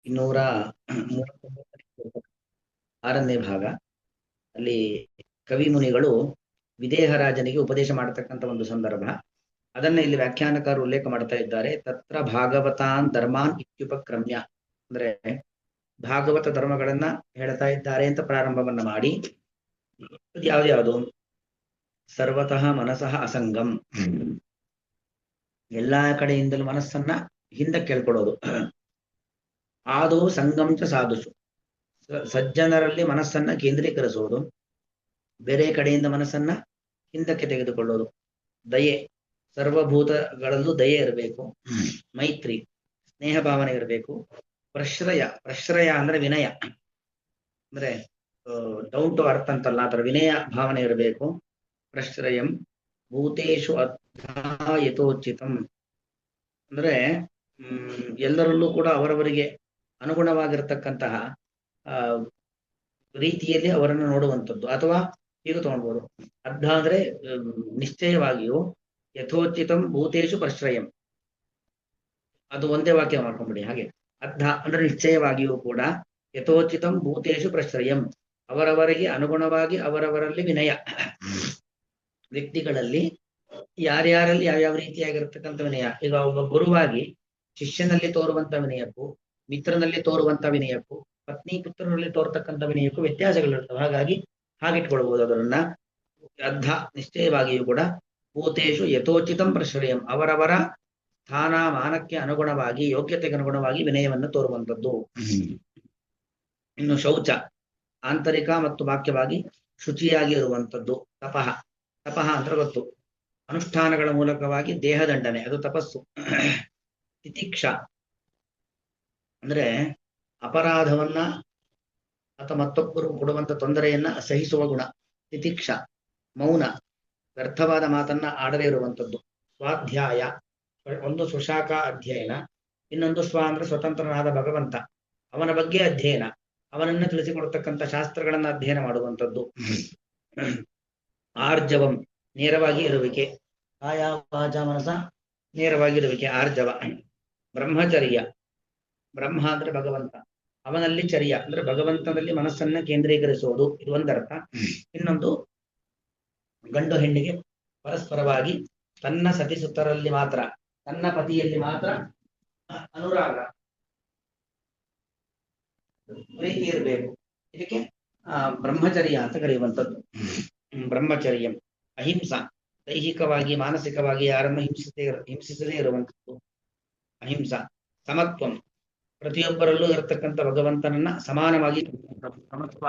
239 6ನೇ ಭಾಗ. ಅಲ್ಲಿ ಕವಿ ಮುನಿಗಳು ವಿದೇಹರಾಜನಿಗೆ ಉಪದೇಶ ಮಾಡತಕ್ಕಂಥ ಒಂದು ಸಂದರ್ಭ. ಅದನ್ನ ಇಲ್ಲಿ ವ್ಯಾಖ್ಯಾನಕಾರರು ಉಲ್ಲೇಖ ಮಾಡ್ತಾ ಇದ್ದಾರೆ. ತತ್ರ ಭಾಗವತಾನ್ ಧರ್ಮಾನ್ ಇತ್ಯುಪಕ್ರಮ್ಯ, ಅಂದ್ರೆ ಭಾಗವತ ಧರ್ಮಗಳನ್ನ ಹೇಳ್ತಾ ಇದ್ದಾರೆ ಅಂತ ಪ್ರಾರಂಭವನ್ನ ಮಾಡಿ, ಯಾವ್ದ್ಯಾವುದು? ಸರ್ವತಃ ಮನಸಃ ಅಸಂಗಂ, ಎಲ್ಲಾ ಕಡೆಯಿಂದಲೂ ಮನಸ್ಸನ್ನ ಹಿಂದಕ್ಕೆ ಕೇಳ್ಕೊಡೋದು. ಆದೋ ಸಂಗಂ ಚ ಸಾಧುಷು, ಸಜ್ಜನರಲ್ಲಿ ಮನಸ್ಸನ್ನ ಕೇಂದ್ರೀಕರಿಸುವುದು, ಬೇರೆ ಕಡೆಯಿಂದ ಮನಸ್ಸನ್ನ ಹಿಂದಕ್ಕೆ ತೆಗೆದುಕೊಳ್ಳೋದು. ದಯೆ, ಸರ್ವಭೂತಗಳಲ್ಲೂ ದಯೆ ಇರಬೇಕು. ಮೈತ್ರಿ, ಸ್ನೇಹ ಭಾವನೆ ಇರಬೇಕು. ಪ್ರಶ್ರಯ, ಪ್ರಶ್ರಯ ಅಂದ್ರೆ ವಿನಯ, ಅಂದ್ರೆ ಡೌನ್ ಟು ಅರ್ಥ ಅಂತಲ್ಲ, ಅದರ ವಿನಯ ಭಾವನೆ ಇರಬೇಕು. ಪ್ರಶ್ರಯಂ ಭೂತೇಶು ಯಥೋಚಿತಂ, ಅಂದ್ರೆ ಎಲ್ಲರಲ್ಲೂ ಕೂಡ ಅವರವರಿಗೆ ಅನುಗುಣವಾಗಿರತಕ್ಕಂತಹ ರೀತಿಯಲ್ಲಿ ಅವರನ್ನು ನೋಡುವಂಥದ್ದು. ಅಥವಾ ಹೀಗೆ ತಗೊಳ್ಬೋದು, ಅರ್ಧ ಅಂದ್ರೆ ನಿಶ್ಚಯವಾಗಿಯೂ, ಯಥೋಚಿತಂ ಭೂತೇಶು ಪ್ರಶ್ರಯಂ, ಅದು ಒಂದೇ ವಾಕ್ಯ ಮಾಡ್ಕೊಂಡ್ಬಿಡಿ. ಹಾಗೆ ಅರ್ಧ ಅಂದ್ರೆ ನಿಶ್ಚಯವಾಗಿಯೂ ಕೂಡ, ಯಥೋಚಿತಂ ಭೂತೇಶು ಪ್ರಶ್ರಯಂ, ಅವರವರಿಗೆ ಅನುಗುಣವಾಗಿ ಅವರವರಲ್ಲಿ ವಿನಯ. ವ್ಯಕ್ತಿಗಳಲ್ಲಿ ಯಾರ್ಯಾರಲ್ಲಿ ಯಾವ್ಯಾವ ರೀತಿಯಾಗಿರ್ತಕ್ಕಂಥ ವಿನಯ. ಈಗ ಒಬ್ಬ ಗುರುವಾಗಿ ಶಿಷ್ಯನಲ್ಲಿ ತೋರುವಂತ ವಿನಯಕ್ಕೂ, ಮಿತ್ರನಲ್ಲಿ ತೋರುವಂತ ವಿನಯಕ್ಕೂ, ಪತ್ನಿ ಪುತ್ರರಲ್ಲಿ ತೋರ್ತಕ್ಕಂಥ ವಿನಯಕ್ಕೂ ವ್ಯತ್ಯಾಸಗಳಿರ್ತವೆ. ಹಾಗಾಗಿ ಹಾಗಿಟ್ಕೊಳ್ಬಹುದು ಅದನ್ನ. ಅರ್ಧ ನಿಶ್ಚಯವಾಗಿಯೂ ಕೂಡ, ಭೂತೇಶು ಯಥೋಚಿತಂ ಪ್ರಶ್ರಯಂ, ಅವರವರ ಸ್ಥಾನ ಮಾನಕ್ಕೆ ಅನುಗುಣವಾಗಿ, ಯೋಗ್ಯತೆಗೆ ಅನುಗುಣವಾಗಿ ವಿನಯವನ್ನು ತೋರುವಂಥದ್ದು. ಇನ್ನು ಶೌಚ, ಆಂತರಿಕ ಮತ್ತು ಬಾಹ್ಯವಾಗಿ ಶುಚಿಯಾಗಿ ಇರುವಂಥದ್ದು. ತಪಃ, ತಪಃ ಅಂತ ಗೊತ್ತು, ಅನುಷ್ಠಾನಗಳ ಮೂಲಕವಾಗಿ ದೇಹದಂಡನೆ, ಅದು ತಪಸ್ಸು. ತಿತಿಕ್ಷ ಅಂದ್ರೆ ಅಪರಾಧವನ್ನ ಅಥವಾ ಮತ್ತೊಬ್ಬರು ಕೊಡುವಂತ ತೊಂದರೆಯನ್ನ ಸಹಿಸುವ ಗುಣ, ತಿತಿಕ್ಷ. ಮೌನ, ವ್ಯರ್ಥವಾದ ಮಾತನ್ನ ಆಡದೇ ಇರುವಂಥದ್ದು. ಸ್ವಾಧ್ಯಾಯ, ಒಂದು ಸ್ವಶಾಖ ಅಧ್ಯಯನ, ಇನ್ನೊಂದು ಸ್ವ ಅಂದ್ರೆ ಸ್ವತಂತ್ರನಾದ ಭಗವಂತ, ಅವನ ಬಗ್ಗೆ ಅಧ್ಯಯನ, ಅವನನ್ನ ತಿಳಿಸಿಕೊಡ್ತಕ್ಕಂಥ ಶಾಸ್ತ್ರಗಳನ್ನ ಅಧ್ಯಯನ ಮಾಡುವಂಥದ್ದು. ಆರ್ಜವಂ, ನೇರವಾಗಿ ಇರುವಿಕೆ, ಕಾಯ ವಾಚ ಮನಸ ನೇರವಾಗಿ ಇರುವಿಕೆ, ಆರ್ಜವ. ಬ್ರಹ್ಮಚರ್ಯ, ಬ್ರಹ್ಮ ಅಂದ್ರೆ ಭಗವಂತ, ಅವನಲ್ಲಿ ಚರ್ಯ ಅಂದ್ರೆ ಭಗವಂತನಲ್ಲಿ ಮನಸ್ಸನ್ನ ಕೇಂದ್ರೀಕರಿಸುವುದು, ಇದು ಒಂದರ್ಥ. ಇನ್ನೊಂದು, ಗಂಡು ಹೆಣ್ಣಿಗೆ ಪರಸ್ಪರವಾಗಿ ತನ್ನ ಸತಿಸುತ್ತರಲ್ಲಿ ಮಾತ್ರ, ತನ್ನ ಪತಿಯಲ್ಲಿ ಮಾತ್ರ ಅನುರಾಗ ಪ್ರೀತಿ ಇರಬೇಕು. ಇದಕ್ಕೆ ಬ್ರಹ್ಮಚರ್ಯ ಅಂತ ಕರೆಯುವಂಥದ್ದು. ಬ್ರಹ್ಮಚರ್ಯಂ. ಅಹಿಂಸಾ, ದೈಹಿಕವಾಗಿ ಮಾನಸಿಕವಾಗಿ ಯಾರನ್ನು ಹಿಂಸಿಸದೇ ಇರುವಂಥದ್ದು, ಅಹಿಂಸಾ. ಸಮತ್ವಂ, ಪ್ರತಿಯೊಬ್ಬರಲ್ಲೂ ಇರತಕ್ಕಂಥ ಭಗವಂತನನ್ನ ಸಮಾನವಾಗಿ ಸಮತ್ವ.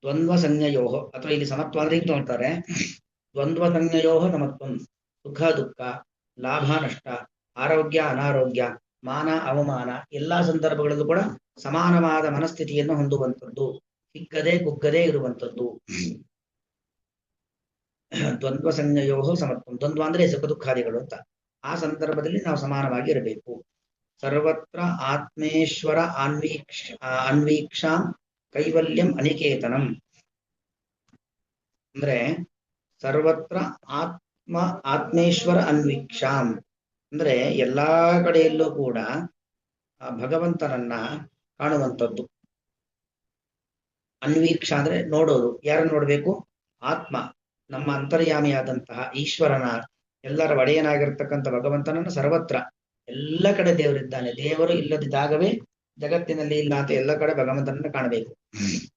ದ್ವಂದ್ವ ಸಂಜ್ಞಯೋ, ಅಥವಾ ಇಲ್ಲಿ ಸಮತ್ವ ಅಂದ್ರೆ ಹೀಗೆ ನೋಡ್ತಾರೆ, ದ್ವಂದ್ವ ಸಂಜ್ಞಯೋ ಸಮತ್ವಂ, ಸುಖ ದುಃಖ, ಲಾಭ ನಷ್ಟ, ಆರೋಗ್ಯ ಅನಾರೋಗ್ಯ, ಮಾನ ಅವಮಾನ, ಎಲ್ಲಾ ಸಂದರ್ಭಗಳಲ್ಲೂ ಕೂಡ ಸಮಾನವಾದ ಮನಸ್ಥಿತಿಯನ್ನು ಹೊಂದುವಂಥದ್ದು, ಹಿಗ್ಗದೆ ಕುಗ್ಗದೆ ಇರುವಂಥದ್ದು. ದ್ವಂದ್ವ ಸಂಜ್ಞಯೋ ಸಮತ್ವಂ, ದ್ವಂದ್ವ ಅಂದ್ರೆ ಸುಖ ದುಃಖಾದಿಗಳು ಅಂತ. ಆ ಸಂದರ್ಭದಲ್ಲಿ ನಾವು ಸಮಾನವಾಗಿ ಇರಬೇಕು. ಸರ್ವತ್ರ ಆತ್ಮೇಶ್ವರ ಅನ್ವೀಕ್ಷಾಂ ಕೈವಲ್ಯಂ ಅನಿಕೇತನಂ, ಅಂದ್ರೆ ಸರ್ವತ್ರ ಆತ್ಮೇಶ್ವರ ಅನ್ವೀಕ್ಷಾಂ, ಅಂದ್ರೆ ಎಲ್ಲಾ ಕಡೆಯಲ್ಲೂ ಕೂಡ ಭಗವಂತನನ್ನ ಕಾಣುವಂಥದ್ದು. ಅನ್ವೀಕ್ಷ ಅಂದ್ರೆ ನೋಡೋದು. ಯಾರನ್ನು ನೋಡ್ಬೇಕು? ಆತ್ಮ, ನಮ್ಮ ಅಂತರ್ಯಾಮಿಯಾದಂತಹ ಈಶ್ವರನ, ಎಲ್ಲರ ಒಡೆಯನಾಗಿರ್ತಕ್ಕಂಥ ಭಗವಂತನನ್ನು ಸರ್ವತ್ರ, ಎಲ್ಲ ಕಡೆ ದೇವರಿದ್ದಾನೆ. ದೇವರು ಇಲ್ಲದಿದ್ದಾಗವೇ ಜಗತ್ತಿನಲ್ಲಿ ಇಲ್ಲ ಅಂತ ಎಲ್ಲ ಕಡೆ ಭಗವಂತನನ್ನು ಕಾಣಬೇಕು.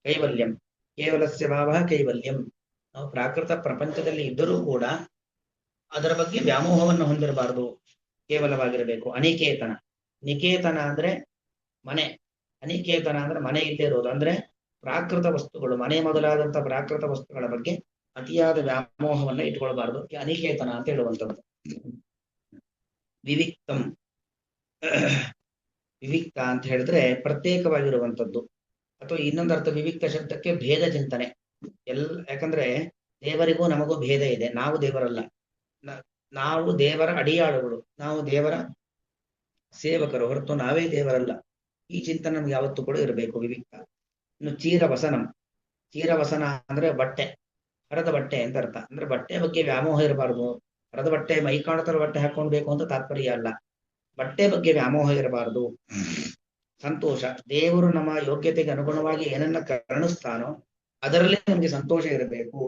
ಕೈವಲ್ಯಂ, ಕೇವಲಸ್ಯ ಭಾವ ಕೈವಲ್ಯಂ, ನಾವು ಪ್ರಾಕೃತ ಪ್ರಪಂಚದಲ್ಲಿ ಇದ್ದರೂ ಕೂಡ ಅದರ ಬಗ್ಗೆ ವ್ಯಾಮೋಹವನ್ನು ಹೊಂದಿರಬಾರದು, ಕೇವಲವಾಗಿರಬೇಕು. ಅನಿಕೇತನ, ನಿಕೇತನ ಅಂದ್ರೆ ಮನೆ, ಅನಿಕೇತನ ಅಂದ್ರೆ ಮನೆ ಇಲ್ಲದೆ ಇರೋದು, ಅಂದ್ರೆ ಪ್ರಾಕೃತ ವಸ್ತುಗಳು, ಮನೆ ಮೊದಲಾದಂಥ ಪ್ರಾಕೃತ ವಸ್ತುಗಳ ಬಗ್ಗೆ ಅತಿಯಾದ ವ್ಯಾಮೋಹವನ್ನ ಇಟ್ಕೊಳ್ಬಾರದು. ಅನಿಕೇತನ ಅಂತ ಹೇಳುವಂಥದ್ದು. ವಿವಿಕ್ತಂ, ವಿವಿಕ್ತ ಅಂತ ಹೇಳಿದ್ರೆ ಪ್ರತ್ಯೇಕವಾಗಿರುವಂಥದ್ದು. ಅಥವಾ ಇನ್ನೊಂದರ್ಥ ವಿವಿಕ್ತ ಶಬ್ದಕ್ಕೆ ಭೇದ ಚಿಂತನೆ. ಯಾಕಂದ್ರೆ ದೇವರಿಗೂ ನಮಗೂ ಭೇದ ಇದೆ. ನಾವು ದೇವರಲ್ಲ, ನಾವು ದೇವರ ಅಡಿಯಾಳುಗಳು, ನಾವು ದೇವರ ಸೇವಕರು ಹೊರತು ನಾವೇ ದೇವರಲ್ಲ. ಈ ಚಿಂತನೆ ನಮ್ಗೆ ಯಾವತ್ತೂ ಕೂಡ ಇರಬೇಕು. ವಿವಿಕ್ತ. ಇನ್ನು ಚೀರವಸನಂ, ಚೀರವಸನ ಅಂದ್ರೆ ಬಟ್ಟೆ, ಹರದ ಬಟ್ಟೆ ಅಂತ ಅರ್ಥ. ಅಂದ್ರೆ ಬಟ್ಟೆ ಬಗ್ಗೆ ವ್ಯಾಮೋಹ ಇರಬಾರದು. ಹರದ ಬಟ್ಟೆ ಮೈ ಕಾಣತರ ಬಟ್ಟೆ ಹಾಕೊಂಡ್ಬೇಕು ಅಂತ ತಾತ್ಪರ್ಯ ಅಲ್ಲ. ಬಟ್ಟೆ ಬಗ್ಗೆ ವ್ಯಾಮೋಹ ಇರಬಾರದು. ಸಂತೋಷ, ದೇವರು ನಮ್ಮ ಯೋಗ್ಯತೆಗೆ ಅನುಗುಣವಾಗಿ ಏನನ್ನ ಕರುಣಿಸ್ತಾನೋ ಅದರಲ್ಲಿ ನಮಗೆ ಸಂತೋಷ ಇರಬೇಕು.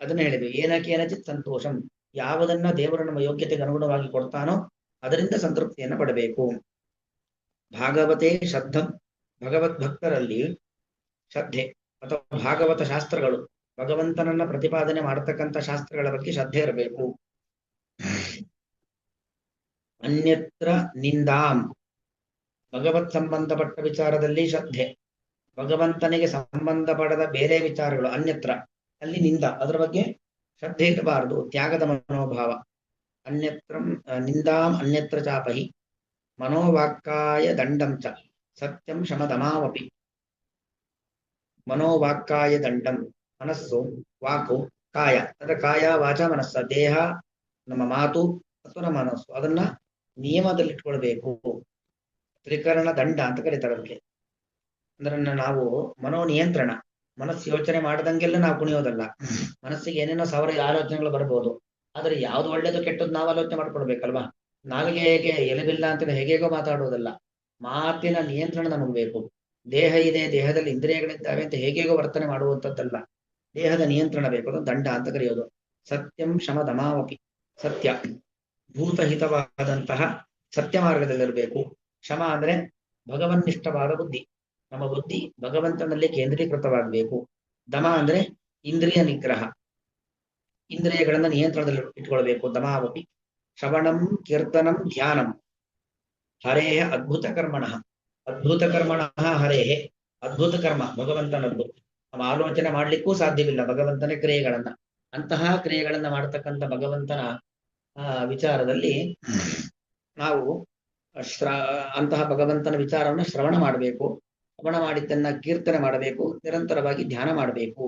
ಅದನ್ನ ಹೇಳಿದ್ವಿ, ಏನಕ್ಕೆ ಏನಚಿತ್ ಸಂತೋಷಂ, ಯಾವುದನ್ನ ದೇವರು ನಮ್ಮ ಯೋಗ್ಯತೆಗೆ ಅನುಗುಣವಾಗಿ ಕೊಡ್ತಾನೋ ಅದರಿಂದ ಸಂತೃಪ್ತಿಯನ್ನ ಪಡಬೇಕು. ಭಾಗವತೆ ಶ್ರದ್ಧಂ, ಭಗವದ್ ಭಕ್ತರಲ್ಲಿ ಶ್ರದ್ಧೆ ಅಥವಾ ಭಾಗವತ ಶಾಸ್ತ್ರಗಳು, ಭಗವಂತನನ್ನ ಪ್ರತಿಪಾದನೆ ಮಾಡತಕ್ಕಂಥ ಶಾಸ್ತ್ರಗಳ ಬಗ್ಗೆ ಶ್ರದ್ಧೆ ಇರಬೇಕು. ಅನ್ಯತ್ರ ನಿಂದಾಂ, ಭಗವತ್ ಸಂಬಂಧಪಟ್ಟ ವಿಚಾರದಲ್ಲಿ ಶ್ರದ್ಧೆ, ಭಗವಂತನಿಗೆ ಸಂಬಂಧಪಡದ ಬೇರೆ ವಿಚಾರಗಳು ಅನ್ಯತ್ರ, ಅಲ್ಲಿ ನಿಂದ, ಅದರ ಬಗ್ಗೆ ಶ್ರದ್ಧೆ ಇರಬಾರದು, ತ್ಯಾಗದ ಮನೋಭಾವ. ಅನ್ಯತ್ರಂ ನಿಂದಾಂ ಅನ್ಯತ್ರ ಚಾಪಹಿ ಮನೋವಾಕ್ಕಾಯ ದಂಡಂ ಚ ಸತ್ಯಂ ಶಮದಮಾವಪಿ. ಮನೋವಾಕ್ಕಾಯ ದಂಡಂ, ಮನಸ್ಸು, ವಾಕು, ಕಾಯ, ಅಂದ್ರೆ ಕಾಯ ವಾಚ ಮನಸ್ಸ, ದೇಹ, ನಮ್ಮ ಮಾತು ಅಥವಾ ನಮ್ಮ ಮನಸ್ಸು, ಅದನ್ನ ನಿಯಮದಲ್ಲಿಟ್ಕೊಳ್ಬೇಕು. ತ್ರಿಕರಣ ದಂಡ ಅಂತ ಕರೀತಾರೆ ಅದಕ್ಕೆ. ಅಂದ್ರೆ ನಾವು ಮನೋ ನಿಯಂತ್ರಣ, ಮನಸ್ಸು ಯೋಚನೆ ಮಾಡದಂಗೆಲ್ಲ ನಾವು ಕುಣಿಯೋದಲ್ಲ. ಮನಸ್ಸಿಗೆ ಏನೇನೋ ಸಾವಿರ ಆಲೋಚನೆಗಳು ಬರ್ಬೋದು, ಆದ್ರೆ ಯಾವ್ದು ಒಳ್ಳೇದು ಕೆಟ್ಟದ್ದು ನಾವು ಆಲೋಚನೆ ಮಾಡ್ಕೊಳ್ಬೇಕಲ್ವಾ. ನಾಲಿಗೆ ಹೇಗೆ ಎಲೆಬಿಲ್ಲ ಅಂತ ಹೇಗೇಗೋ ಮಾತಾಡುವುದಲ್ಲ, ಮಾತಿನ ನಿಯಂತ್ರಣ ನಮಗೆ ಬೇಕು. ದೇಹ ಇದೆ, ದೇಹದಲ್ಲಿ ಇಂದ್ರಿಯಗಳಿದ್ದಾವೆ ಅಂತ ಹೇಗೇಗೋ ವರ್ತನೆ ಮಾಡುವಂಥದ್ದಲ್ಲ, ದೇಹದ ನಿಯಂತ್ರಣ ಬೇಕು, ಅದು ದಂಡ ಅಂತ ಕರೆಯೋದು. ಸತ್ಯಂ ಶಮದಮಾವಪಿ, ಸತ್ಯ ಭೂತಹಿತವಾದಂತಹ ಸತ್ಯ ಮಾರ್ಗದಲ್ಲಿರಬೇಕು. ಶಮ ಅಂದ್ರೆ ಭಗವನ್ನಿಷ್ಠವಾದ ಬುದ್ಧಿ, ನಮ್ಮ ಬುದ್ಧಿ ಭಗವಂತನಲ್ಲಿ ಕೇಂದ್ರೀಕೃತವಾಗಬೇಕು. ದಮ ಅಂದ್ರೆ ಇಂದ್ರಿಯ ನಿಗ್ರಹ, ಇಂದ್ರಿಯಗಳನ್ನ ನಿಯಂತ್ರಣದಲ್ಲಿ ಇಟ್ಕೊಳ್ಬೇಕು. ದಮಾವಪಿ ಶ್ರವಣಂ ಕೀರ್ತನಂ ಧ್ಯಾನಂ ಹರೇಹ ಅದ್ಭುತ ಕರ್ಮಣ, ಅದ್ಭುತ ಕರ್ಮಣ ಹರೇಹೆ, ಅದ್ಭುತ ಕರ್ಮ ಭಗವಂತನದ್ದು, ನಾವು ಆಲೋಚನೆ ಮಾಡ್ಲಿಕ್ಕೂ ಸಾಧ್ಯವಿಲ್ಲ ಭಗವಂತನ ಕ್ರಿಯೆಗಳನ್ನ. ಅಂತಹ ಕ್ರಿಯೆಗಳನ್ನ ಮಾಡತಕ್ಕಂಥ ಭಗವಂತನ ವಿಚಾರದಲ್ಲಿ ನಾವು ಅಂತಹ ಭಗವಂತನ ವಿಚಾರವನ್ನು ಶ್ರವಣ ಮಾಡಬೇಕು. ಶ್ರವಣ ಮಾಡಿದ್ದನ್ನ ಕೀರ್ತನೆ ಮಾಡಬೇಕು, ನಿರಂತರವಾಗಿ ಧ್ಯಾನ ಮಾಡಬೇಕು.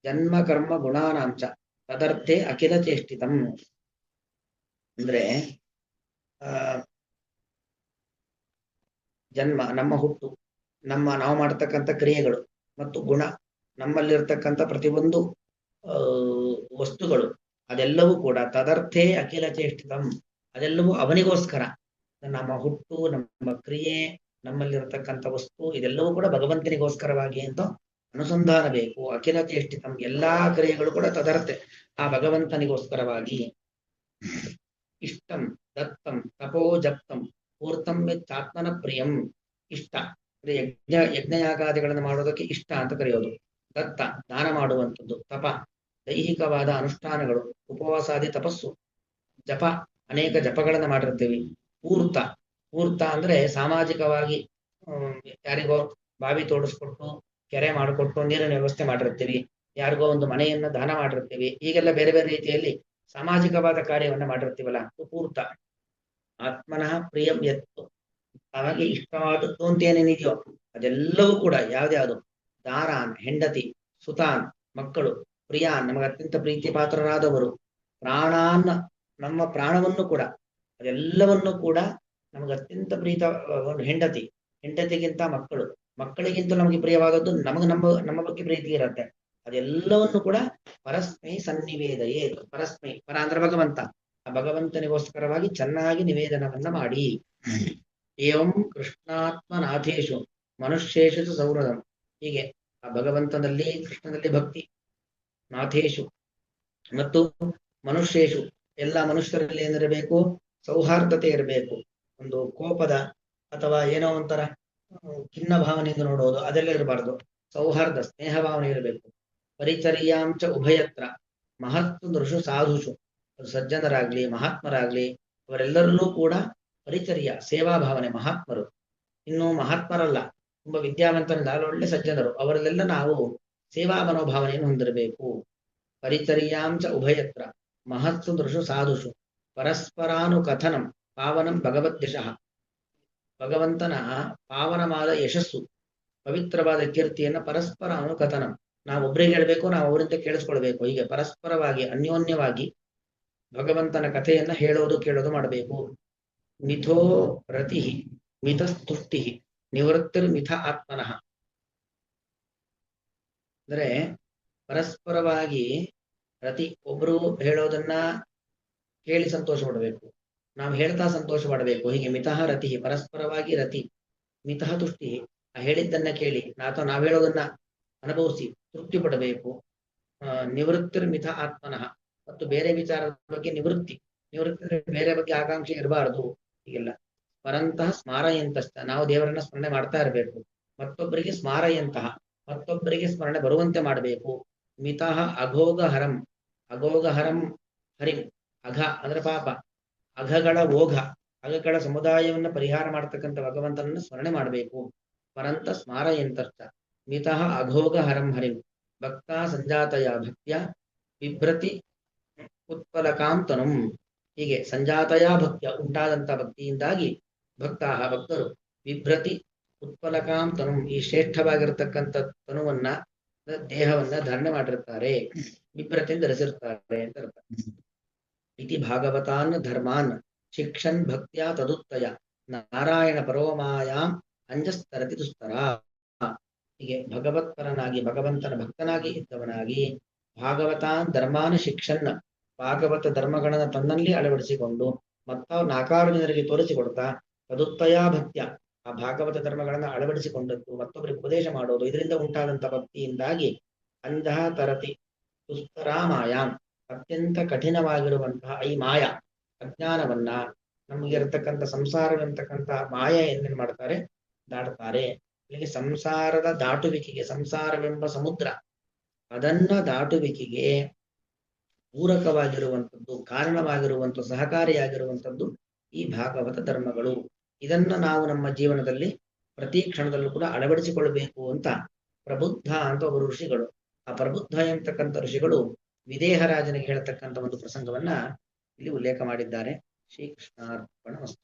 ಜನ್ಮ ಕರ್ಮ ಗುಣಾನಾಂಶ ತದರ್ಥೆ ಅಖಿಲ ಚೇಷ್ಟಿತಂ, ಅಂದ್ರೆ ಜನ್ಮ ನಮ್ಮ ಹುಟ್ಟು, ನಾವು ಮಾಡತಕ್ಕಂಥ ಕ್ರಿಯೆಗಳು ಮತ್ತು ಗುಣ, ನಮ್ಮಲ್ಲಿರ್ತಕ್ಕಂಥ ಪ್ರತಿಯೊಂದು ವಸ್ತುಗಳು, ಅದೆಲ್ಲವೂ ಕೂಡ ತದರ್ಥೇ ಅಖಿಲ ಚೇಷ್ಟಿತಂ, ಅದೆಲ್ಲವೂ ಅವನಿಗೋಸ್ಕರ. ನಮ್ಮ ಹುಟ್ಟು, ನಮ್ಮ ಕ್ರಿಯೆ, ನಮ್ಮಲ್ಲಿರತಕ್ಕಂಥ ವಸ್ತು, ಇದೆಲ್ಲವೂ ಕೂಡ ಭಗವಂತನಿಗೋಸ್ಕರವಾಗಿ ಅಂತ ಅನುಸಂಧಾನ ಬೇಕು. ಅಖಿಲ ಚೇಷ್ಟಿತಂ, ಎಲ್ಲಾ ಕ್ರಿಯೆಗಳು ಕೂಡ ತದರ್ಥೆ, ಆ ಭಗವಂತನಿಗೋಸ್ಕರವಾಗಿ. ಇಷ್ಟಂ ದತ್ತಂ ತಪೋ ಜಪ್ತಂ ಪೂರ್ತಂ ಚಾತ್ಮನ ಪ್ರಿಯಂ, ಇಷ್ಟ ಯಜ್ಞಯಾಗಾದಿಗಳನ್ನು ಮಾಡೋದಕ್ಕೆ ಇಷ್ಟ ಅಂತ ಕರೆಯೋದು. ದತ್ತ ದಾನ ಮಾಡುವಂಥದ್ದು, ತಪ ದೈಹಿಕವಾದ ಅನುಷ್ಠಾನಗಳು, ಉಪವಾಸಾದಿ ತಪಸ್ಸು, ಜಪ ಅನೇಕ ಜಪಗಳನ್ನ ಮಾಡಿರ್ತೀವಿ. ಪೂರ್ತ ಅಂದ್ರೆ ಸಾಮಾಜಿಕವಾಗಿ ಯಾರಿಗೋ ಬಾವಿ ತೋಡಿಸ್ಕೊಟ್ಟು, ಕೆರೆ ಮಾಡಿಕೊಟ್ಟು ನೀರಿನ ವ್ಯವಸ್ಥೆ ಮಾಡಿರ್ತೀವಿ, ಯಾರಿಗೋ ಒಂದು ಮನೆಯನ್ನ ದಾನ ಮಾಡಿರ್ತೀವಿ, ಹೀಗೆಲ್ಲ ಬೇರೆ ಬೇರೆ ರೀತಿಯಲ್ಲಿ ಸಾಮಾಜಿಕವಾದ ಕಾರ್ಯವನ್ನ ಮಾಡಿರ್ತೀವಲ್ಲ, ಪೂರ್ತ. ಆತ್ಮನಃ ಪ್ರಿಯಂ ಎತ್ತು, ಹಾಗೆ ಇಷ್ಟವಾದದ್ದು ಅಂತ ಏನೇನಿದೆಯೋ ಅದೆಲ್ಲವೂ ಕೂಡ ಯಾವ್ದ್ಯಾವುದು, ದಾರಾನ್ ಹೆಂಡತಿ, ಸುತಾನ್ ಮಕ್ಕಳು, ಪ್ರಿಯಾನ್ ನಮಗೆ ಅತ್ಯಂತ ಪ್ರೀತಿ ಪಾತ್ರರಾದವರು, ಪ್ರಾಣಾನ್ ನಮ್ಮ ಪ್ರಾಣವನ್ನು ಕೂಡ, ಅದೆಲ್ಲವನ್ನು ಕೂಡ ನಮಗೆ ಅತ್ಯಂತ ಪ್ರೀತ ಹೆಂಡತಿ, ಹೆಂಡತಿಗಿಂತ ಮಕ್ಕಳು, ಮಕ್ಕಳಿಗಿಂತ ನಮಗೆ ಪ್ರಿಯವಾದದ್ದು ನಮ್ಮ ಬಗ್ಗೆ ಪ್ರೀತಿ ಇರತ್ತೆ. ಅದೆಲ್ಲವನ್ನು ಕೂಡ ಪರಸ್ಮೈ ಸನ್ನಿವೇದಯೇ, ಪರಸ್ಮೈ ಪರ ಅಂದ್ರೆ ಭಗವಂತ, ಆ ಭಗವಂತನಿಗೋಸ್ಕರವಾಗಿ ಚೆನ್ನಾಗಿ ನಿವೇದನವನ್ನ ಮಾಡಿ. ಏವಂ ಕೃಷ್ಣಾತ್ಮನಾಥೇಶು ಮನುಷ್ಯೇಶು ಸೌಹೃದಂ, ಹೀಗೆ ಆ ಭಗವಂತನಲ್ಲಿ ಕೃಷ್ಣನಲ್ಲಿ ಭಕ್ತಿ, ನಾಥೇಶು ಮತ್ತು ಮನುಷ್ಯೇಶು ಎಲ್ಲ ಮನುಷ್ಯರಲ್ಲಿ ಏನಿರಬೇಕು, ಸೌಹಾರ್ದತೆ ಇರಬೇಕು. ಒಂದು ಕೋಪದ ಅಥವಾ ಏನೋ ಒಂಥರ ಖಿನ್ನ ಭಾವನೆಯಿಂದ ನೋಡೋದು ಅದೆಲ್ಲ ಇರಬಾರ್ದು, ಸೌಹಾರ್ದ ಸ್ನೇಹ ಭಾವನೆ ಇರಬೇಕು. ಪರಿಚರ್ಯಾಂಚ ಉಭಯತ್ರ ಮಹತ್ವ ನೃಷು ಸಾಧುಷು, ಸಜ್ಜನರಾಗ್ಲಿ ಮಹಾತ್ಮರಾಗ್ಲಿ ಅವರೆಲ್ಲರಲ್ಲೂ ಕೂಡ ಪರಿಚರ್ಯ ಸೇವಾ ಭಾವನೆ, ಮಹಾತ್ಮರು. ಇನ್ನು ಮಹಾತ್ಮರಲ್ಲ, ತುಂಬಾ ವಿದ್ಯಾವಂತರಲ್ಲ, ಒಳ್ಳೆ ಸಜ್ಜನರು, ಅವರಲ್ಲೆಲ್ಲ ನಾವು ಸೇವಾ ಮನೋಭಾವನೆಯನ್ನು ಹೊಂದಿರಬೇಕು. ಪರಿಚರ್ಯಾಂಚ ಉಭಯತ್ರ ಮಹತ್ವ ನೃಷು ಸಾಧುಷು ಪರಸ್ಪರಾನುಕಥನಂ ಪಾವನಂ ಭಗವದ್ಯಶಃ, ಭಗವಂತನ ಪಾವನವಾದ ಯಶಸ್ಸು, ಪವಿತ್ರವಾದ ಕೀರ್ತಿಯನ್ನ ಪರಸ್ಪರ ಅನುಕಥನಂ, ನಾವು ಒಬ್ಬರಿಗೆ ಹೇಳ್ಬೇಕು, ನಾವು ಅವರಿಂದ ಕೇಳಿಸ್ಕೊಳ್ಬೇಕು, ಹೀಗೆ ಪರಸ್ಪರವಾಗಿ ಅನ್ಯೋನ್ಯವಾಗಿ ಭಗವಂತನ ಕಥೆಯನ್ನ ಹೇಳೋದು ಕೇಳೋದು ಮಾಡಬೇಕು. ಮಿಥೋ ರತಿ ಮಿತಸ್ತುಷ್ಟಿ ನಿವೃತ್ತಿರ್ಮಿಥ ಆತ್ಮನಃ, ಅಂದ್ರೆ ಪರಸ್ಪರವಾಗಿ ರತಿ, ಒಬ್ರು ಹೇಳೋದನ್ನ ಕೇಳಿ ಸಂತೋಷ ಪಡಬೇಕು, ನಾವು ಹೇಳ್ತಾ ಸಂತೋಷ ಪಡಬೇಕು. ಹೀಗೆ ಮಿತಃ ರತಿ, ಪರಸ್ಪರವಾಗಿ ರತಿ, ಮಿತಃ ತುಷ್ಟಿ, ಹೇಳಿದ್ದನ್ನ ಕೇಳಿ ಅಥವಾ ನಾವು ಹೇಳೋದನ್ನ ಅನುಭವಿಸಿ ತೃಪ್ತಿ ಪಡಬೇಕು. ನಿವೃತ್ತಿರ್ಮಿತ ಆತ್ಮನಃ, ಮತ್ತು ಬೇರೆ ವಿಚಾರದ ಬಗ್ಗೆ ನಿವೃತ್ತಿ ಬೇರೆ ಬಗ್ಗೆ ಆಕಾಂಕ್ಷೆ ಇರಬಾರದು. ಹೀಗೆಲ್ಲ ಪರಂತಹ ಸ್ಮಾರಯಂತಸ್ಥ, ನಾವು ದೇವರನ್ನ ಸ್ಮರಣೆ ಮಾಡ್ತಾ ಇರಬೇಕು. ಮತ್ತೊಬ್ಬರಿಗೆ ಸ್ಮಾರಯಂತಹ, ಮತ್ತೊಬ್ಬರಿಗೆ ಸ್ಮರಣೆ ಬರುವಂತೆ ಮಾಡಬೇಕು. ಮಿತಃ ಅಘೋಗ ಹರಂ, ಅಘೋಗ ಹರಂ ಹರಿಂ, ಅಘ ಅಂದ್ರೆ ಪಾಪ, ಅಘಗಳ ಓಘ, ಅಘಗಳ ಸಮುದಾಯವನ್ನು ಪರಿಹಾರ ಮಾಡತಕ್ಕಂಥ ಭಗವಂತನನ್ನು ಸ್ಮರಣೆ ಮಾಡಬೇಕು. ಪರಂತ ಸ್ಮಾರಯಂತಶ್ಚ ಮಿತಃ ಅಘೋಗ ಹರಂ ಹರಿಂ ಭಕ್ತ ಸಂಜಾತಯ ಭಕ್ತ್ಯ ಬಿಭ್ರತಿ ಉತ್ಪಲಕಾಂತನಂ. ಹೀಗೆ ಸಂಜಾತಯ ಭಕ್ತ್ಯ, ಉಂಟಾದಂತಹ ಭಕ್ತಿಯಿಂದಾಗಿ ಭಕ್ತರು ಬಿಭ್ರತಿ ಉತ್ಪಲಕಾಂತನಂ, ಈ ಶ್ರೇಷ್ಠವಾಗಿರತಕ್ಕಂಥ ತನುವನ್ನ, ದೇಹವನ್ನ ಧಾರಣೆ ಮಾಡಿರ್ತಾರೆ, ಬಿಭ್ರತಿಯಿಂದ ಧರಿಸಿರ್ತಾರೆ ಅಂತ ಅರ್ಥ. ಇತಿ ಭಾಗವತಾನ್ ಧರ್ಮಾನ್ ಶಿಕ್ಷನ್ ಭಕ್ತ್ಯಾ ತದುತ್ತಯ ನಾರಾಯಣ ಪರೋಮಾಯಾಂ ಅಂಜಸ್ತರತಿ ದುಸ್ತರ. ಹೀಗೆ ಭಗವತ್ಪರನಾಗಿ, ಭಗವಂತನ ಭಕ್ತನಾಗಿ ಇದ್ದವನಾಗಿ, ಭಾಗವತಾನ್ ಧರ್ಮಾನ್ ಶಿಕ್ಷನ್, ಭಾಗವತ ಧರ್ಮಗಳನ್ನು ತನ್ನಲ್ಲಿ ಅಳವಡಿಸಿಕೊಂಡು ಮತ್ತು 4 ಜನರಿಗೆ ತೋರಿಸಿಕೊಡ್ತಾ, ತದುತ್ತಯ ಭಕ್ತ್ಯ, ಆ ಭಾಗವತ ಧರ್ಮಗಳನ್ನು ಅಳವಡಿಸಿಕೊಂಡದ್ದು ಮತ್ತೊಬ್ಬರಿಗೆ ಉಪದೇಶ ಮಾಡೋದು, ಇದರಿಂದ ಉಂಟಾದಂಥ ಭಕ್ತಿಯಿಂದಾಗಿ ಅಂಜಃ ತರತಿ ದುಸ್ತರ ಮಾಯಾಂ, ಅತ್ಯಂತ ಕಠಿಣವಾಗಿರುವಂತಹ ಈ ಮಾಯ ಅಜ್ಞಾನವನ್ನ, ನಮಗೆ ಇರತಕ್ಕಂಥ ಸಂಸಾರವೆಂತಕ್ಕಂಥ ಮಾಯ ಏನೇನು ಮಾಡ್ತಾರೆ, ದಾಟ್ತಾರೆ. ಇಲ್ಲಿಗೆ ಸಂಸಾರದ ದಾಟುವಿಕೆಗೆ, ಸಂಸಾರವೆಂಬ ಸಮುದ್ರ ಅದನ್ನ ದಾಟುವಿಕೆಗೆ ಪೂರಕವಾಗಿರುವಂಥದ್ದು, ಕಾರಣವಾಗಿರುವಂಥ, ಸಹಕಾರಿಯಾಗಿರುವಂಥದ್ದು ಈ ಭಾಗವತ ಧರ್ಮಗಳು. ಇದನ್ನ ನಾವು ನಮ್ಮ ಜೀವನದಲ್ಲಿ ಪ್ರತಿ ಕ್ಷಣದಲ್ಲೂ ಕೂಡ ಅಳವಡಿಸಿಕೊಳ್ಬೇಕು ಅಂತ ಪ್ರಬುದ್ಧ ಅಂತ ಒಬ್ಬರು ಋಷಿಗಳು, ಆ ಪ್ರಬುದ್ಧ ಎಂತಕ್ಕಂಥ ಋಷಿಗಳು ವಿದೇಹರಾಜನಿಗೆ ಹೇಳ್ತಕ್ಕಂಥ ಒಂದು ಪ್ರಸಂಗವನ್ನ ಇಲ್ಲಿ ಉಲ್ಲೇಖ ಮಾಡಿದ್ದಾರೆ. ಶ್ರೀಕೃಷ್ಣಾರ್ಪಣಮಸ್ತು.